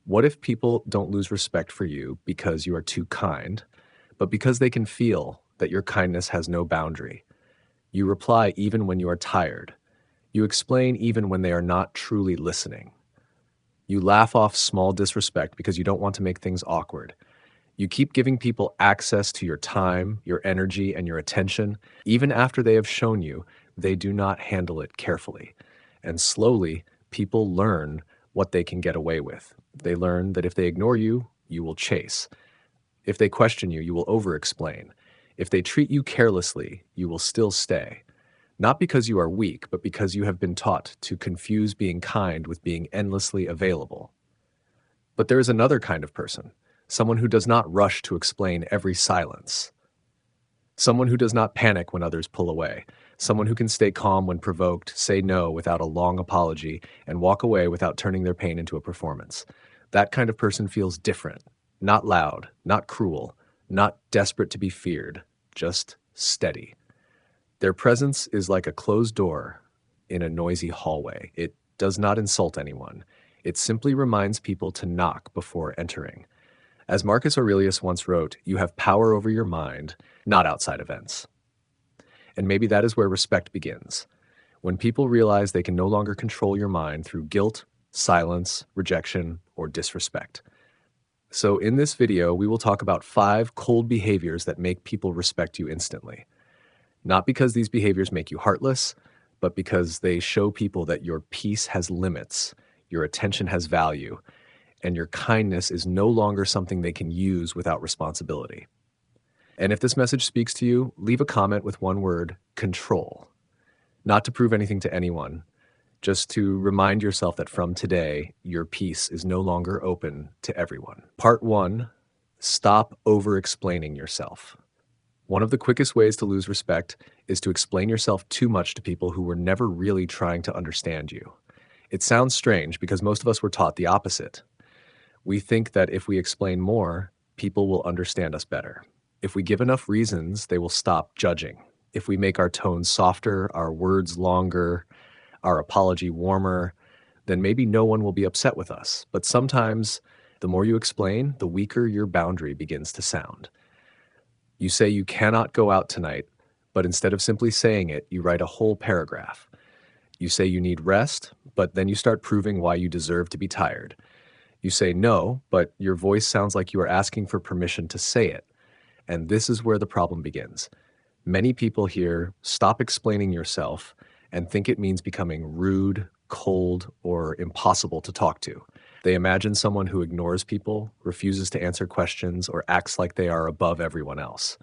What if people don't lose respect for you because you are too kind, but because they can feel that your kindness has no boundary? You reply even when you are tired. You explain even when they are not truly listening. You laugh off small disrespect because you don't want to make things awkward. You keep giving people access to your time, your energy, and your attention, even after they have shown you they do not handle it carefully. And slowly, people learn what they can get away with. They learn that if they ignore you, you will chase. If they question you, you will over-explain. If they treat you carelessly, you will still stay. Not because you are weak, but because you have been taught to confuse being kind with being endlessly available. But there is another kind of person, someone who does not rush to explain every silence. Someone who does not panic when others pull away. Someone who can stay calm when provoked, say no without a long apology, and walk away without turning their pain into a performance. That kind of person feels different, not loud, not cruel, not desperate to be feared, just steady. Their presence is like a closed door in a noisy hallway. It does not insult anyone. It simply reminds people to knock before entering. As Marcus Aurelius once wrote, you have power over your mind, not outside events. And maybe that is where respect begins. When people realize they can no longer control your mind through guilt, silence, rejection, or disrespect. So in this video, we will talk about 5 cold behaviors that make people respect you instantly. Not because these behaviors make you heartless, but because they show people that your peace has limits, your attention has value, and your kindness is no longer something they can use without responsibility. And if this message speaks to you, leave a comment with one word, control. Not to prove anything to anyone, just to remind yourself that from today, your peace is no longer open to everyone. Part 1, stop over-explaining yourself. One of the quickest ways to lose respect is to explain yourself too much to people who were never really trying to understand you. It sounds strange because most of us were taught the opposite. We think that if we explain more, people will understand us better. If we give enough reasons, they will stop judging. If we make our tones softer, our words longer, our apology warmer, then maybe no one will be upset with us. But sometimes, the more you explain, the weaker your boundary begins to sound. You say you cannot go out tonight, but instead of simply saying it, you write a whole paragraph. You say you need rest, but then you start proving why you deserve to be tired. You say no, but your voice sounds like you are asking for permission to say it. And this is where the problem begins. Many people hear, stop explaining yourself, and think it means becoming rude, cold, or impossible to talk to. They imagine someone who ignores people, refuses to answer questions, or acts like they are above everyone else.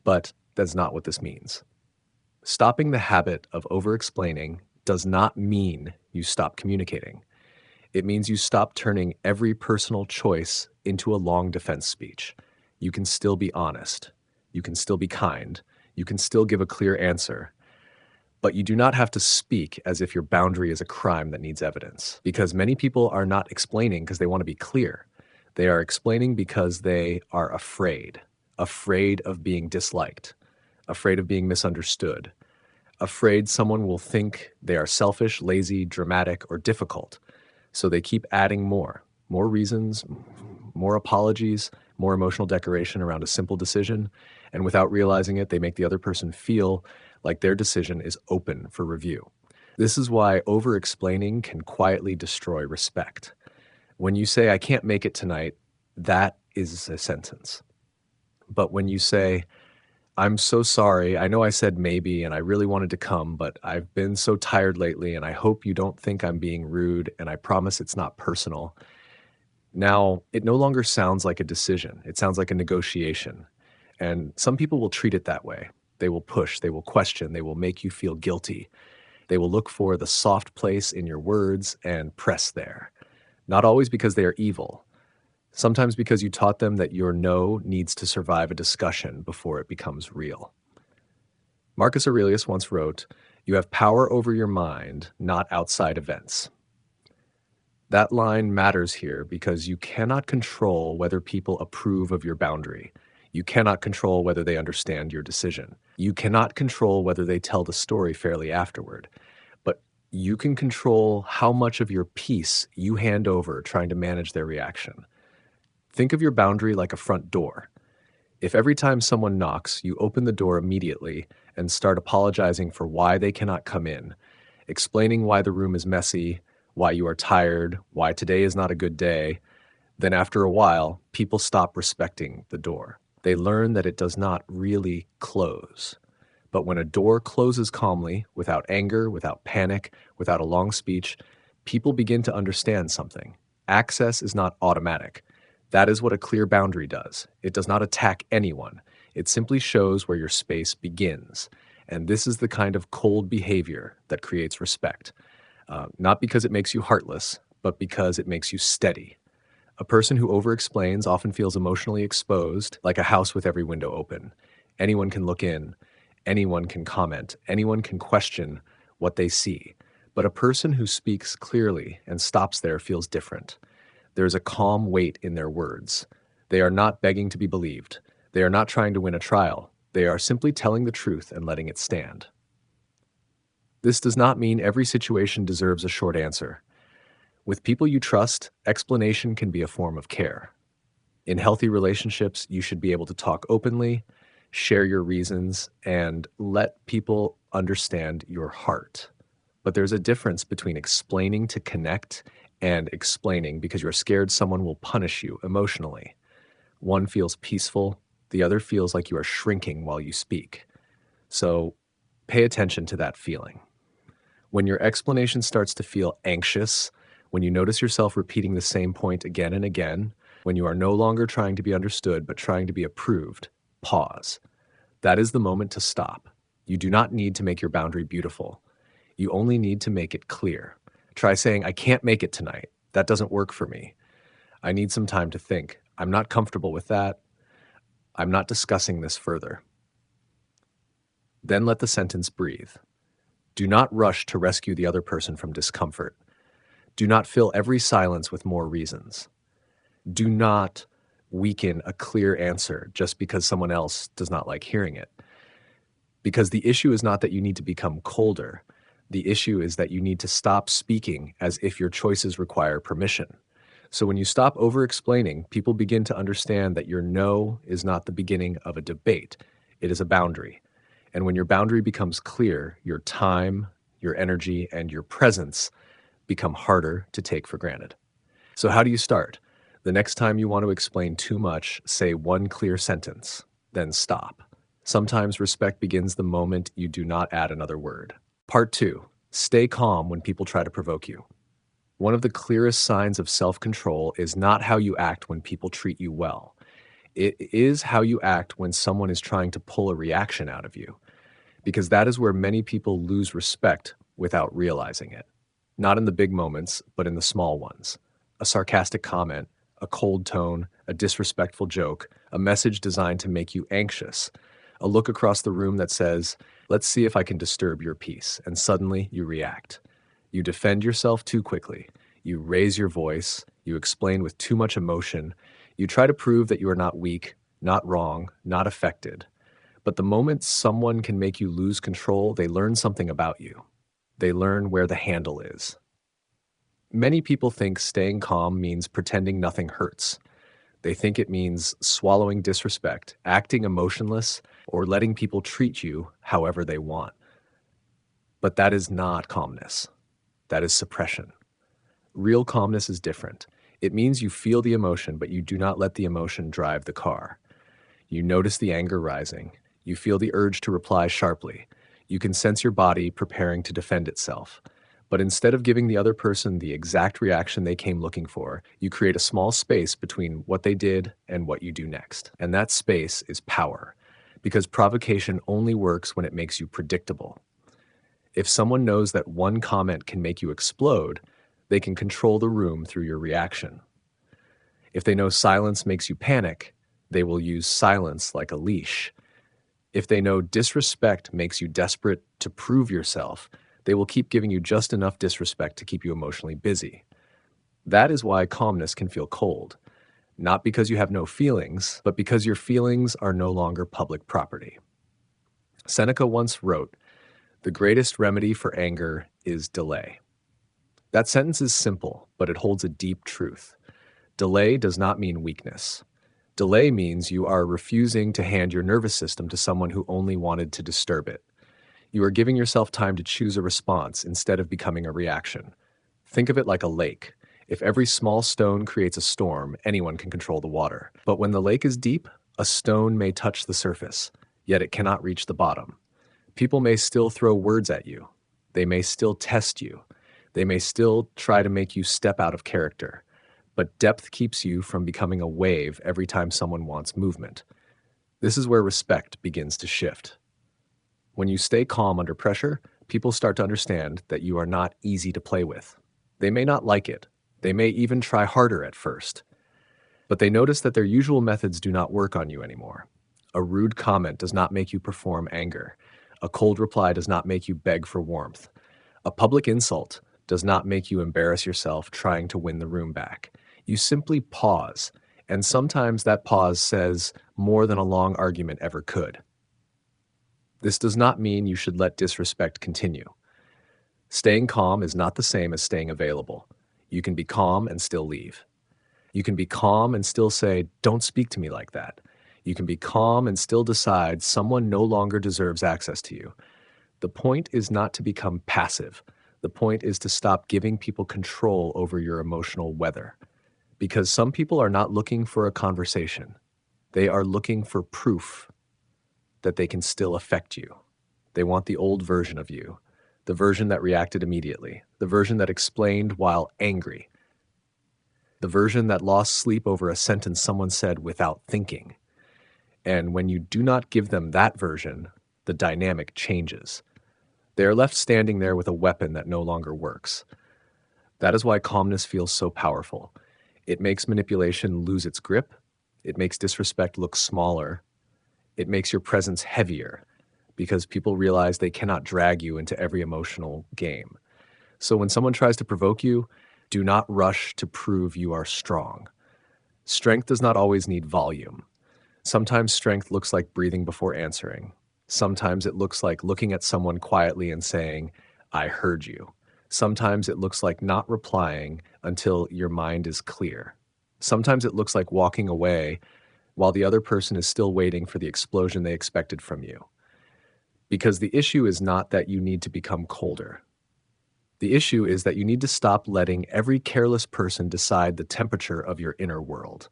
But that's not what this means. Stopping the habit of over-explaining does not mean you stop communicating. It means you stop turning every personal choice into a long defense speech. You can still be honest. You can still be kind. You can still give a clear answer. But you do not have to speak as if your boundary is a crime that needs evidence. Because many people are not explaining because they want to be clear. They are explaining because they are afraid of being disliked, afraid of being misunderstood, afraid someone will think they are selfish, lazy, dramatic, or difficult. So they keep adding more reasons, more apologies, more emotional decoration around a simple decision. And without realizing it, they make the other person feel like their decision is open for review. This is why over-explaining can quietly destroy respect. When you say, I can't make it tonight, that is a sentence. But when you say, I'm so sorry, I know I said maybe and I really wanted to come, but I've been so tired lately and I hope you don't think I'm being rude and I promise it's not personal. Now, it no longer sounds like a decision. It sounds like a negotiation. And some people will treat it that way. They will push, they will question, they will make you feel guilty. They will look for the soft place in your words and press there. Not always because they are evil. Sometimes because you taught them that your no needs to survive a discussion before it becomes real. Marcus Aurelius once wrote, "You have power over your mind, not outside events." That line matters here because you cannot control whether people approve of your boundary. You cannot control whether they understand your decision. You cannot control whether they tell the story fairly afterward. But You can control how much of your peace you hand over trying to manage their reaction. Think of your boundary like a front door. If every time someone knocks, you open the door immediately and start apologizing for why they cannot come in, explaining why the room is messy, why you are tired, why today is not a good day, then after a while, people stop respecting the door. They learn that it does not really close. But when a door closes calmly, without anger, without panic, without a long speech, people begin to understand something. Access is not automatic. That is what a clear boundary does. It does not attack anyone. It simply shows where your space begins. And this is the kind of cold behavior that creates respect. Not because it makes you heartless, but because it makes you steady. A person who over-explains often feels emotionally exposed, like a house with every window open. Anyone can look in. Anyone can comment. Anyone can question what they see. But a person who speaks clearly and stops there feels different. There is a calm weight in their words. They are not begging to be believed. They are not trying to win a trial. They are simply telling the truth and letting it stand. This does not mean every situation deserves a short answer. With people you trust, explanation can be a form of care. In healthy relationships, you should be able to talk openly, share your reasons, and let people understand your heart. But there's a difference between explaining to connect and explaining because you're scared someone will punish you emotionally. One feels peaceful, the other feels like you are shrinking while you speak. So pay attention to that feeling. When your explanation starts to feel anxious, when you notice yourself repeating the same point again and again, when you are no longer trying to be understood but trying to be approved, pause. That is the moment to stop. You do not need to make your boundary beautiful. You only need to make it clear. Try saying, I can't make it tonight. That doesn't work for me. I need some time to think. I'm not comfortable with that. I'm not discussing this further. Then let the sentence breathe. Do not rush to rescue the other person from discomfort. Do not fill every silence with more reasons. Do not weaken a clear answer just because someone else does not like hearing it. Because the issue is not that you need to become colder. The issue is that you need to stop speaking as if your choices require permission. So when you stop over-explaining, people begin to understand that your no is not the beginning of a debate. It is a boundary. And when your boundary becomes clear, your time, your energy, and your presence become harder to take for granted. So how do you start? The next time you want to explain too much, say one clear sentence, then stop. Sometimes respect begins the moment you do not add another word. Part 2. Stay calm when people try to provoke you. One of the clearest signs of self-control is not how you act when people treat you well. It is how you act when someone is trying to pull a reaction out of you, because that is where many people lose respect without realizing it. Not in the big moments, but in the small ones. A sarcastic comment, a cold tone, a disrespectful joke, a message designed to make you anxious, a look across the room that says, let's see if I can disturb your peace, and suddenly you react. You defend yourself too quickly. You raise your voice. You explain with too much emotion. You try to prove that you are not weak, not wrong, not affected. But the moment someone can make you lose control, they learn something about you. They learn where the handle is. Many people think staying calm means pretending nothing hurts. They think it means swallowing disrespect, acting emotionless, or letting people treat you however they want. But that is not calmness. That is suppression. Real calmness is different. It means you feel the emotion, but you do not let the emotion drive the car. You notice the anger rising. You feel the urge to reply sharply. You can sense your body preparing to defend itself. But instead of giving the other person the exact reaction they came looking for, you create a small space between what they did and what you do next. And that space is power, because provocation only works when it makes you predictable. If someone knows that one comment can make you explode, they can control the room through your reaction. If they know silence makes you panic, they will use silence like a leash. If they know disrespect makes you desperate to prove yourself, they will keep giving you just enough disrespect to keep you emotionally busy. That is why calmness can feel cold, not because you have no feelings, but because your feelings are no longer public property. Seneca once wrote, "The greatest remedy for anger is delay. That sentence is simple, but it holds a deep truth. Delay does not mean weakness. Delay means you are refusing to hand your nervous system to someone who only wanted to disturb it. You are giving yourself time to choose a response instead of becoming a reaction. Think of it like a lake. If every small stone creates a storm, anyone can control the water. But when the lake is deep, a stone may touch the surface, yet it cannot reach the bottom. People may still throw words at you. They may still test you. They may still try to make you step out of character. But depth keeps you from becoming a wave every time someone wants movement. This is where respect begins to shift. When you stay calm under pressure, people start to understand that you are not easy to play with. They may not like it. They may even try harder at first. But they notice that their usual methods do not work on you anymore. A rude comment does not make you perform anger. A cold reply does not make you beg for warmth. A public insult does not make you embarrass yourself trying to win the room back. You simply pause, and sometimes that pause says more than a long argument ever could. This does not mean you should let disrespect continue. Staying calm is not the same as staying available. You can be calm and still leave. You can be calm and still say, "Don't speak to me like that." You can be calm and still decide someone no longer deserves access to you. The point is not to become passive. The point is to stop giving people control over your emotional weather. Because some people are not looking for a conversation. They are looking for proof that they can still affect you. They want the old version of you, the version that reacted immediately, the version that explained while angry, the version that lost sleep over a sentence someone said without thinking. And when you do not give them that version, the dynamic changes. They are left standing there with a weapon that no longer works. That is why calmness feels so powerful. It makes manipulation lose its grip. It makes disrespect look smaller. It makes your presence heavier because people realize they cannot drag you into every emotional game. So when someone tries to provoke you, do not rush to prove you are strong. Strength does not always need volume. Sometimes strength looks like breathing before answering. Sometimes it looks like looking at someone quietly and saying, "I heard you." Sometimes it looks like not replying until your mind is clear. Sometimes it looks like walking away while the other person is still waiting for the explosion they expected from you. Because the issue is not that you need to become colder. The issue is that you need to stop letting every careless person decide the temperature of your inner world.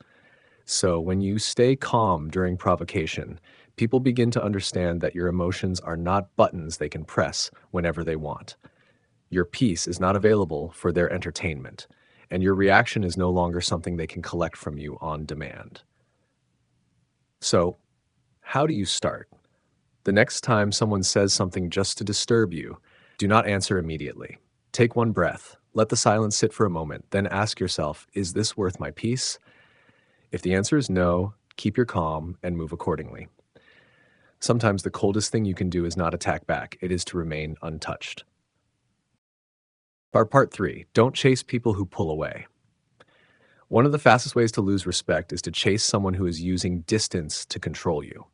So when you stay calm during provocation, people begin to understand that your emotions are not buttons they can press whenever they want. Your peace is not available for their entertainment, and your reaction is no longer something they can collect from you on demand. So, how do you start? The next time someone says something just to disturb you, do not answer immediately. Take one breath, let the silence sit for a moment, then ask yourself, is this worth my peace? If the answer is no, keep your calm and move accordingly. Sometimes the coldest thing you can do is not attack back, it is to remain untouched. Our part 3, don't chase people who pull away. One of the fastest ways to lose respect is to chase someone who is using distance to control you.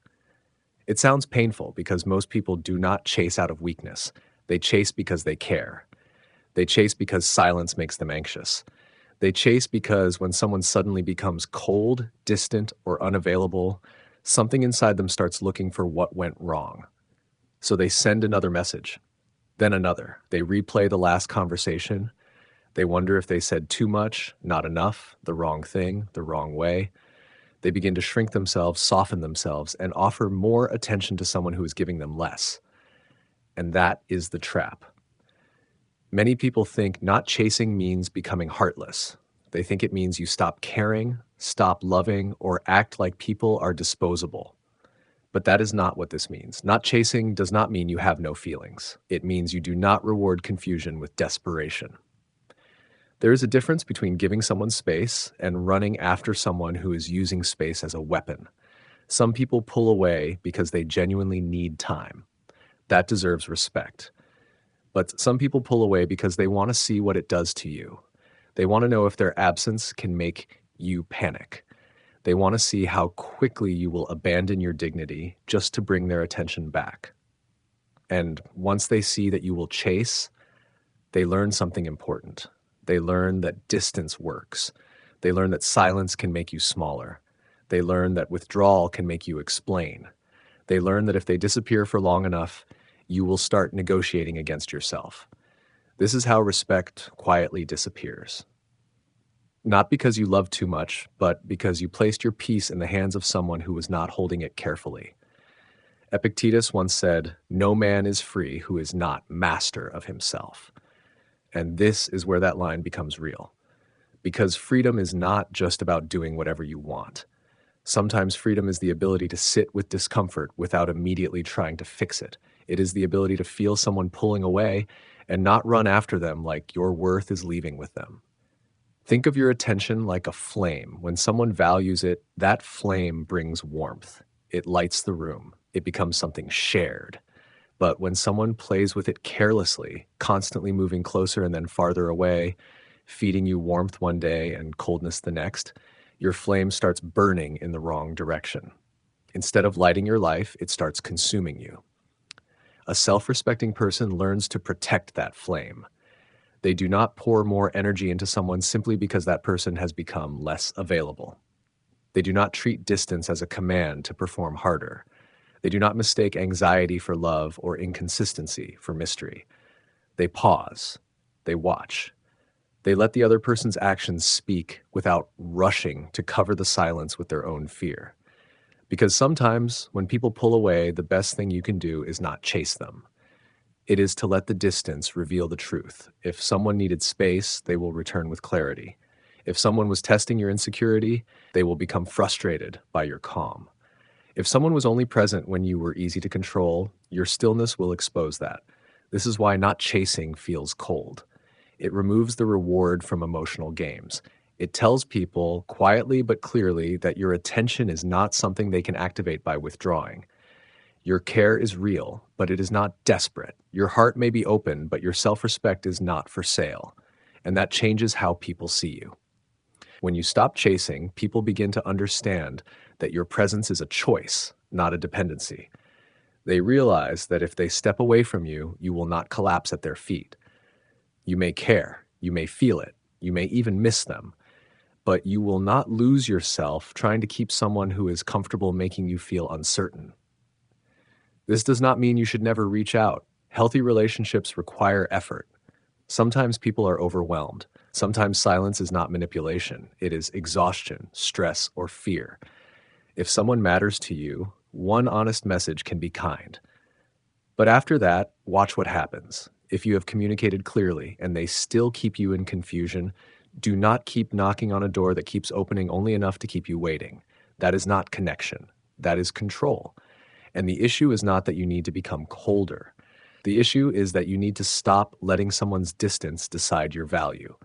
It sounds painful because most people do not chase out of weakness. They chase because they care. They chase because silence makes them anxious. They chase because when someone suddenly becomes cold, distant, or unavailable, something inside them starts looking for what went wrong. So they send another message, then another. They replay the last conversation. They wonder if they said too much, not enough, the wrong thing, the wrong way. They begin to shrink themselves, soften themselves, and offer more attention to someone who is giving them less. And that is the trap. Many people think not chasing means becoming heartless. They think it means you stop caring, stop loving, or act like people are disposable. But that is not what this means. Not chasing does not mean you have no feelings. It means you do not reward confusion with desperation. There is a difference between giving someone space and running after someone who is using space as a weapon. Some people pull away because they genuinely need time. That deserves respect. But some people pull away because they want to see what it does to you. They want to know if their absence can make you panic. They want to see how quickly you will abandon your dignity just to bring their attention back. And once they see that you will chase, they learn something important. They learn that distance works. They learn that silence can make you smaller. They learn that withdrawal can make you explain. They learn that if they disappear for long enough, you will start negotiating against yourself. This is how respect quietly disappears. Not because you love too much, but because you placed your peace in the hands of someone who was not holding it carefully. Epictetus once said, "No man is free who is not master of himself." And this is where that line becomes real. Because freedom is not just about doing whatever you want. Sometimes freedom is the ability to sit with discomfort without immediately trying to fix it. It is the ability to feel someone pulling away and not run after them like your worth is leaving with them. Think of your attention like a flame. When someone values it, that flame brings warmth. It lights the room. It becomes something shared. But when someone plays with it carelessly, constantly moving closer and then farther away, feeding you warmth one day and coldness the next, your flame starts burning in the wrong direction. Instead of lighting your life, it starts consuming you. A self-respecting person learns to protect that flame. They do not pour more energy into someone simply because that person has become less available. They do not treat distance as a command to perform harder. They do not mistake anxiety for love or inconsistency for mystery. They pause. They watch. They let the other person's actions speak without rushing to cover the silence with their own fear. Because sometimes when people pull away, the best thing you can do is not chase them. It is to let the distance reveal the truth. If someone needed space, they will return with clarity. If someone was testing your insecurity, they will become frustrated by your calm. If someone was only present when you were easy to control, your stillness will expose that. This is why not chasing feels cold. It removes the reward from emotional games. It tells people quietly but clearly that your attention is not something they can activate by withdrawing. Your care is real, but it is not desperate. Your heart may be open, but your self-respect is not for sale. And that changes how people see you. When you stop chasing, people begin to understand that your presence is a choice, not a dependency. They realize that if they step away from you, you will not collapse at their feet. You may care, you may feel it, you may even miss them, but you will not lose yourself trying to keep someone who is comfortable making you feel uncertain. This does not mean you should never reach out. Healthy relationships require effort. Sometimes people are overwhelmed. Sometimes silence is not manipulation. It is exhaustion, stress, or fear. If someone matters to you, one honest message can be kind. But after that, watch what happens. If you have communicated clearly and they still keep you in confusion, do not keep knocking on a door that keeps opening only enough to keep you waiting. That is not connection. That is control. And the issue is not that you need to become colder. The issue is that you need to stop letting someone's distance decide your value.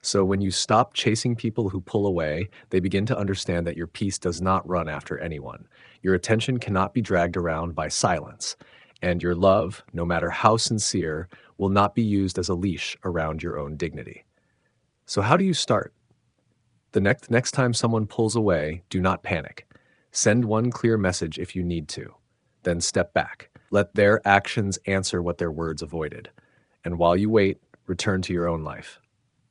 So when you stop chasing people who pull away, they begin to understand that your peace does not run after anyone. Your attention cannot be dragged around by silence. And your love, no matter how sincere, will not be used as a leash around your own dignity. So how do you start? The next time someone pulls away, do not panic. Send one clear message if you need to. Then step back. Let their actions answer what their words avoided. And while you wait, return to your own life.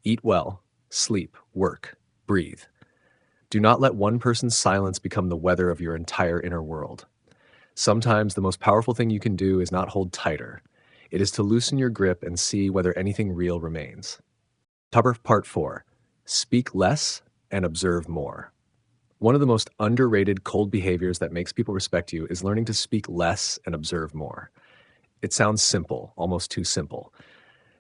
Eat well, sleep, work, breathe. Do not let one person's silence become the weather of your entire inner world. Sometimes the most powerful thing you can do is not hold tighter. It is to loosen your grip and see whether anything real remains. Part 4. Speak less and observe more. One of the most underrated cold behaviors that makes people respect you is learning to speak less and observe more. It sounds simple, almost too simple,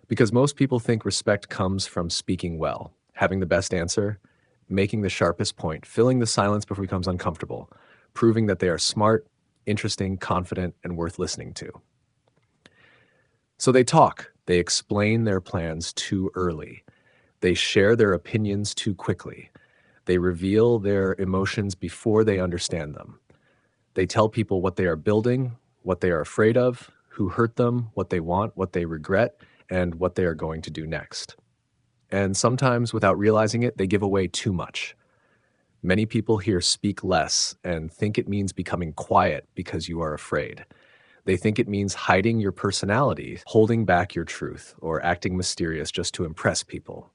because most people think respect comes from speaking well, having the best answer, making the sharpest point, filling the silence before it becomes uncomfortable, proving that they are smart, interesting, confident, and worth listening to. So they talk, they explain their plans too early, they share their opinions too quickly. They reveal their emotions before they understand them. They tell people what they are building, what they are afraid of, who hurt them, what they want, what they regret, and what they are going to do next. And sometimes, without realizing it, they give away too much. Many people here speak less and think it means becoming quiet because you are afraid. They think it means hiding your personality, holding back your truth, or acting mysterious just to impress people.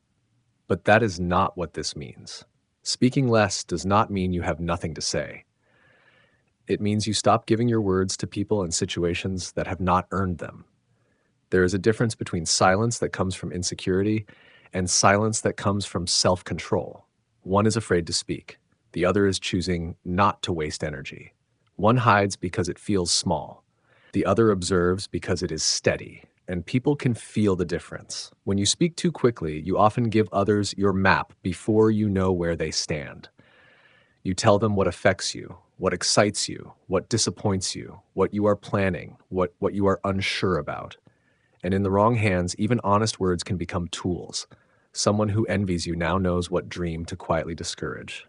But that is not what this means. Speaking less does not mean you have nothing to say. It means you stop giving your words to people and situations that have not earned them. There is a difference between silence that comes from insecurity and silence that comes from self-control. One is afraid to speak. The other is choosing not to waste energy. One hides because it feels small. The other observes because it is steady. And people can feel the difference. When you speak too quickly, you often give others your map before you know where they stand. You tell them what affects you, what excites you, what disappoints you, what you are planning, what you are unsure about. And in the wrong hands, even honest words can become tools. Someone who envies you now knows what dream to quietly discourage.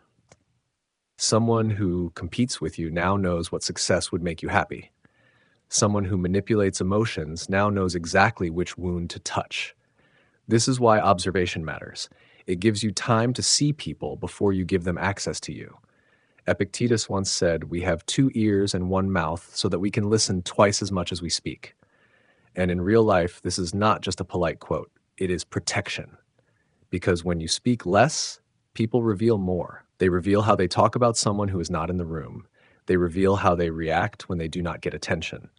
Someone who competes with you now knows what success would make you happy. Someone who manipulates emotions now knows exactly which wound to touch. This is why observation matters. It gives you time to see people before you give them access to you. Epictetus once said, "We have 2 ears and 1 mouth so that we can listen twice as much as we speak." And in real life, this is not just a polite quote. It is protection. Because when you speak less, people reveal more. They reveal how they talk about someone who is not in the room. They reveal how they react when they do not get attention.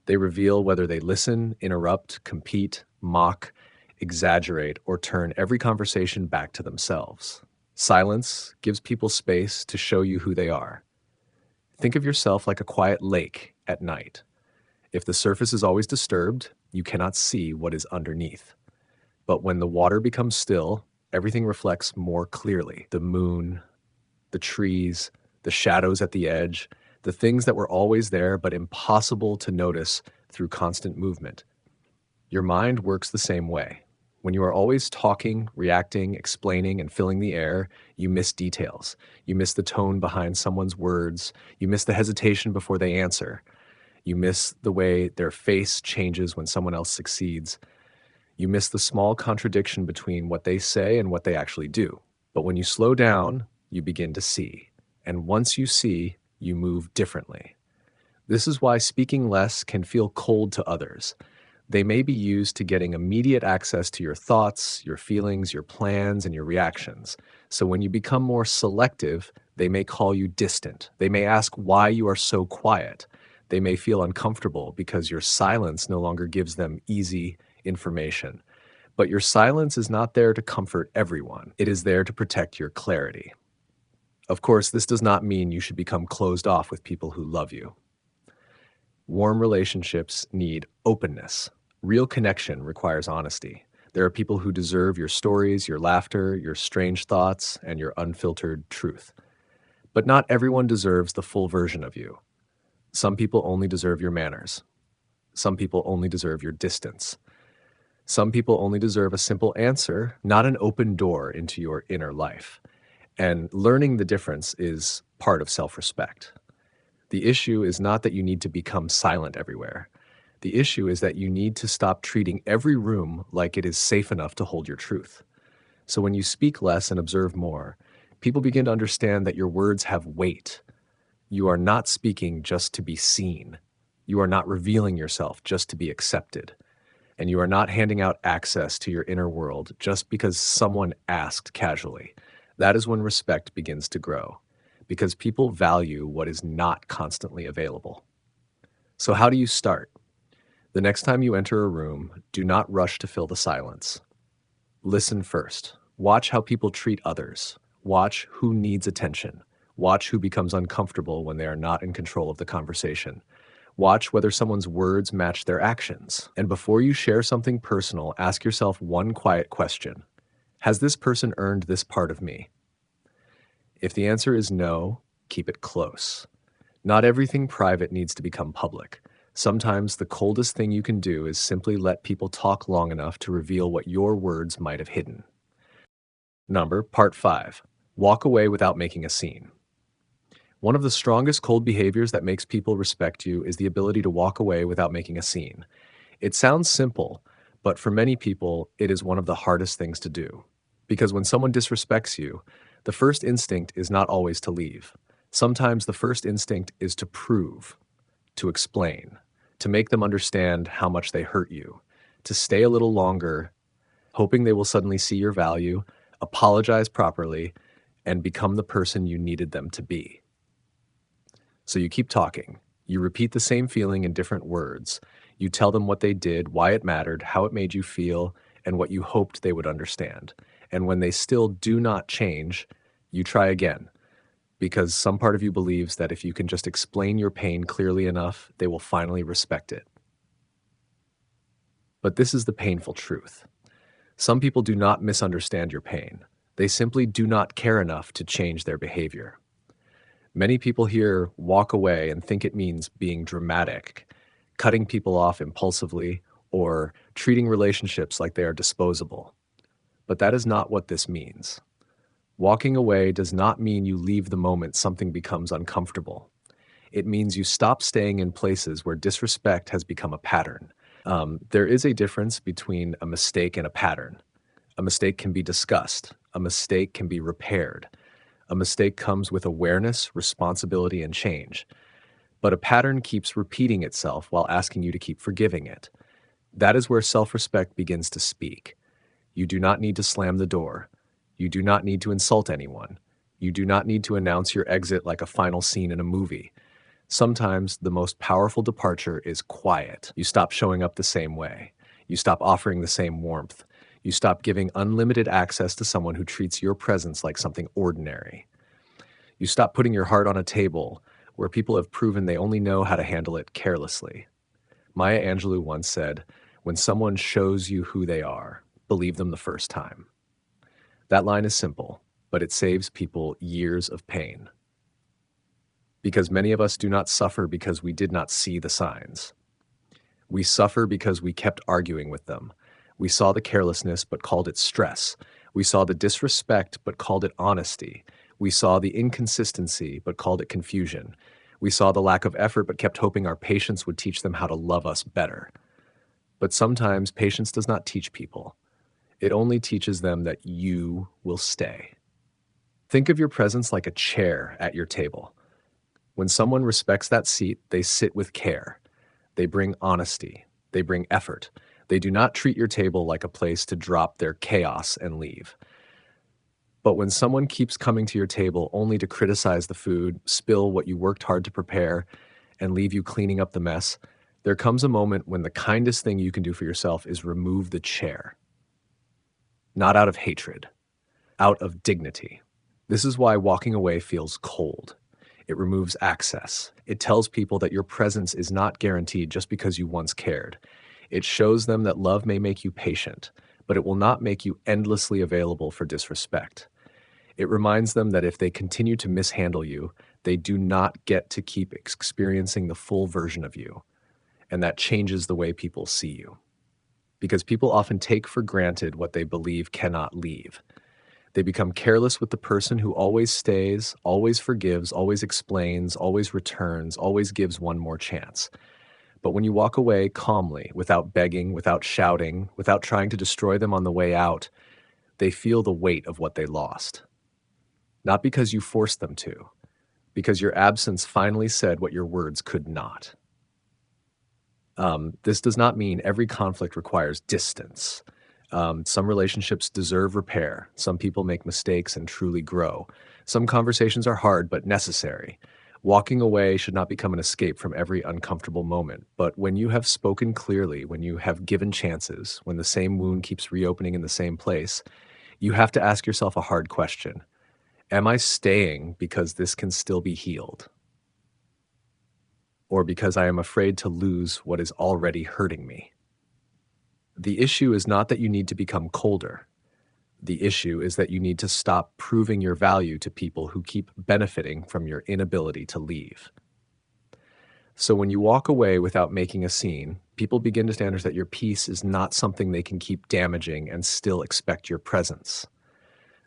They reveal whether they listen, interrupt, compete, mock, exaggerate, or turn every conversation back to themselves. Silence gives people space to show you who they are. Think of yourself like a quiet lake at night. If the surface is always disturbed, you cannot see what is underneath. But when the water becomes still, everything reflects more clearly. The moon, the trees, the shadows at the edge, the things that were always there but impossible to notice through constant movement. Your mind works the same way. When you are always talking, reacting, explaining, and filling the air, you miss details. You miss the tone behind someone's words. You miss the hesitation before they answer. You miss the way their face changes when someone else succeeds. You miss the small contradiction between what they say and what they actually do. But when you slow down, you begin to see. And once you see, you move differently. This is why speaking less can feel cold to others. They may be used to getting immediate access to your thoughts, your feelings, your plans, and your reactions. So when you become more selective, they may call you distant. They may ask why you are so quiet. They may feel uncomfortable because your silence no longer gives them easy information. But your silence is not there to comfort everyone. It is there to protect your clarity. Of course, this does not mean you should become closed off with people who love you. Warm relationships need openness. Real connection requires honesty. There are people who deserve your stories, your laughter, your strange thoughts, and your unfiltered truth. But not everyone deserves the full version of you. Some people only deserve your manners. Some people only deserve your distance. Some people only deserve a simple answer, not an open door into your inner life. And learning the difference is part of self-respect. The issue is not that you need to become silent everywhere. The issue is that you need to stop treating every room like it is safe enough to hold your truth. So when you speak less and observe more, people begin to understand that your words have weight. You are not speaking just to be seen. You are not revealing yourself just to be accepted. And you are not handing out access to your inner world just because someone asked casually. That is when respect begins to grow, because people value what is not constantly available. So how do you start? The next time you enter a room, do not rush to fill the silence. Listen first. Watch how people treat others. Watch who needs attention. Watch who becomes uncomfortable when they are not in control of the conversation. Watch whether someone's words match their actions. And before you share something personal, ask yourself one quiet question. Has this person earned this part of me? If the answer is no, keep it close. Not everything private needs to become public. Sometimes the coldest thing you can do is simply let people talk long enough to reveal what your words might have hidden. Part 5. Walk away without making a scene. One of the strongest cold behaviors that makes people respect you is the ability to walk away without making a scene. It sounds simple, but for many people, it is one of the hardest things to do. Because when someone disrespects you, the first instinct is not always to leave. Sometimes the first instinct is to prove, to explain, to make them understand how much they hurt you, to stay a little longer, hoping they will suddenly see your value, apologize properly, and become the person you needed them to be. So you keep talking. You repeat the same feeling in different words. You tell them what they did, why it mattered, how it made you feel, and what you hoped they would understand. And when they still do not change, you try again, because some part of you believes that if you can just explain your pain clearly enough, they will finally respect it. But this is the painful truth. Some people do not misunderstand your pain. They simply do not care enough to change their behavior. Many people here walk away and think it means being dramatic, cutting people off impulsively, or treating relationships like they are disposable. But that is not what this means. Walking away does not mean you leave the moment something becomes uncomfortable. It means you stop staying in places where disrespect has become a pattern. There is a difference between a mistake and a pattern. A mistake can be discussed. A mistake can be repaired. A mistake comes with awareness, responsibility, and change. But a pattern keeps repeating itself while asking you to keep forgiving it. That is where self-respect begins to speak. You do not need to slam the door. You do not need to insult anyone. You do not need to announce your exit like a final scene in a movie. Sometimes the most powerful departure is quiet. You stop showing up the same way. You stop offering the same warmth. You stop giving unlimited access to someone who treats your presence like something ordinary. You stop putting your heart on a table where people have proven they only know how to handle it carelessly. Maya Angelou once said, "When someone shows you who they are, believe them the first time." That line is simple, but it saves people years of pain. Because many of us do not suffer because we did not see the signs. We suffer because we kept arguing with them. We saw the carelessness but called it stress. We saw the disrespect but called it honesty. We saw the inconsistency but called it confusion. We saw the lack of effort but kept hoping our patience would teach them how to love us better. But sometimes patience does not teach people. It only teaches them that you will stay. Think of your presence like a chair at your table. When someone respects that seat, they sit with care. They bring honesty. They bring effort. They do not treat your table like a place to drop their chaos and leave. But when someone keeps coming to your table only to criticize the food, spill what you worked hard to prepare, and leave you cleaning up the mess, there comes a moment when the kindest thing you can do for yourself is remove the chair. Not out of hatred, out of dignity. This is why walking away feels cold. It removes access. It tells people that your presence is not guaranteed just because you once cared. It shows them that love may make you patient, but it will not make you endlessly available for disrespect. It reminds them that if they continue to mishandle you, they do not get to keep experiencing the full version of you. And that changes the way people see you. Because people often take for granted what they believe cannot leave. They become careless with the person who always stays, always forgives, always explains, always returns, always gives one more chance. But when you walk away calmly, without begging, without shouting, without trying to destroy them on the way out, they feel the weight of what they lost. Not because you forced them to, because your absence finally said what your words could not. This does not mean every conflict requires distance. Some relationships deserve repair. Some people make mistakes and truly grow. Some conversations are hard but necessary. Walking away should not become an escape from every uncomfortable moment. But when you have spoken clearly, when you have given chances, when the same wound keeps reopening in the same place, you have to ask yourself a hard question. Am I staying because this can still be healed? Or because I am afraid to lose what is already hurting me? The issue is not that you need to become colder. The issue is that you need to stop proving your value to people who keep benefiting from your inability to leave. So when you walk away without making a scene, people begin to understand that your peace is not something they can keep damaging and still expect your presence.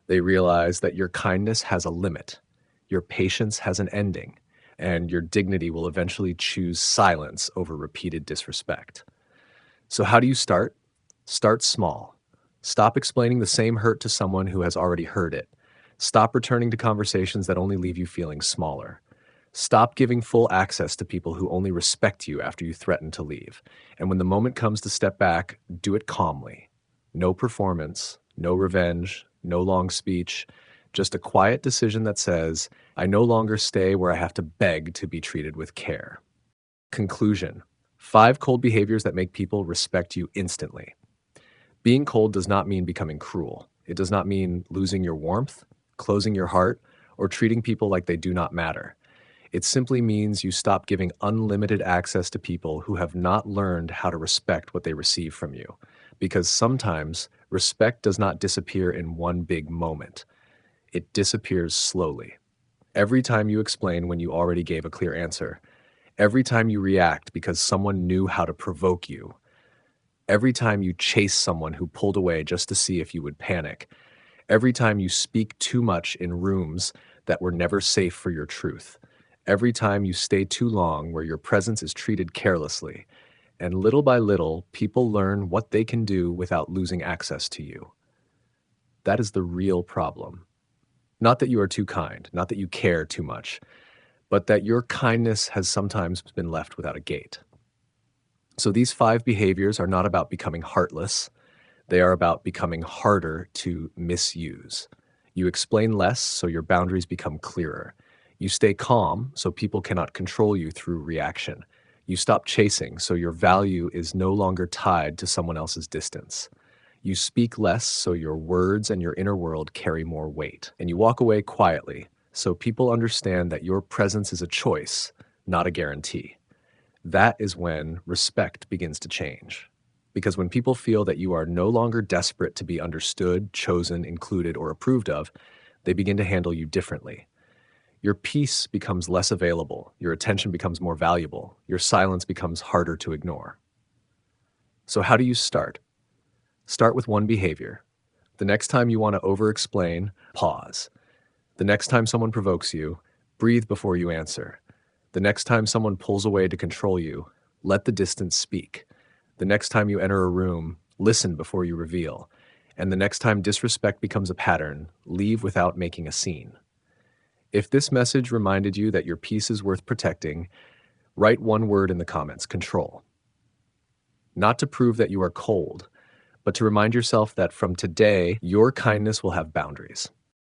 They realize that your kindness has a limit, your patience has an ending, and your dignity will eventually choose silence over repeated disrespect. So how do you start? Start small. Stop explaining the same hurt to someone who has already heard it. Stop returning to conversations that only leave you feeling smaller. Stop giving full access to people who only respect you after you threaten to leave. And when the moment comes to step back, do it calmly. No performance, no revenge, no long speech, just a quiet decision that says, I no longer stay where I have to beg to be treated with care. Conclusion: 5 cold behaviors that make people respect you instantly. Being cold does not mean becoming cruel. It does not mean losing your warmth, closing your heart, or treating people like they do not matter. It simply means you stop giving unlimited access to people who have not learned how to respect what they receive from you. Because sometimes respect does not disappear in one big moment. It disappears slowly. Every time you explain when you already gave a clear answer. Every time you react because someone knew how to provoke you. Every time you chase someone who pulled away just to see if you would panic. Every time you speak too much in rooms that were never safe for your truth. Every time you stay too long where your presence is treated carelessly. And little by little, people learn what they can do without losing access to you. That is the real problem. Not that you are too kind, not that you care too much, but that your kindness has sometimes been left without a gate. So these 5 behaviors are not about becoming heartless. They are about becoming harder to misuse. You explain less, so your boundaries become clearer. You stay calm, so people cannot control you through reaction. You stop chasing, so your value is no longer tied to someone else's distance. You speak less, so your words and your inner world carry more weight. And you walk away quietly, so people understand that your presence is a choice, not a guarantee. That is when respect begins to change. Because when people feel that you are no longer desperate to be understood, chosen, included, or approved of, they begin to handle you differently. Your peace becomes less available, your attention becomes more valuable, your silence becomes harder to ignore. So how do you start? Start with one behavior. The next time you want to over-explain, pause. The next time someone provokes you, breathe before you answer. The next time someone pulls away to control you, let the distance speak. The next time you enter a room, listen before you reveal. And the next time disrespect becomes a pattern, leave without making a scene. If this message reminded you that your peace is worth protecting, write one word in the comments: control. Not to prove that you are cold, but to remind yourself that from today, your kindness will have boundaries.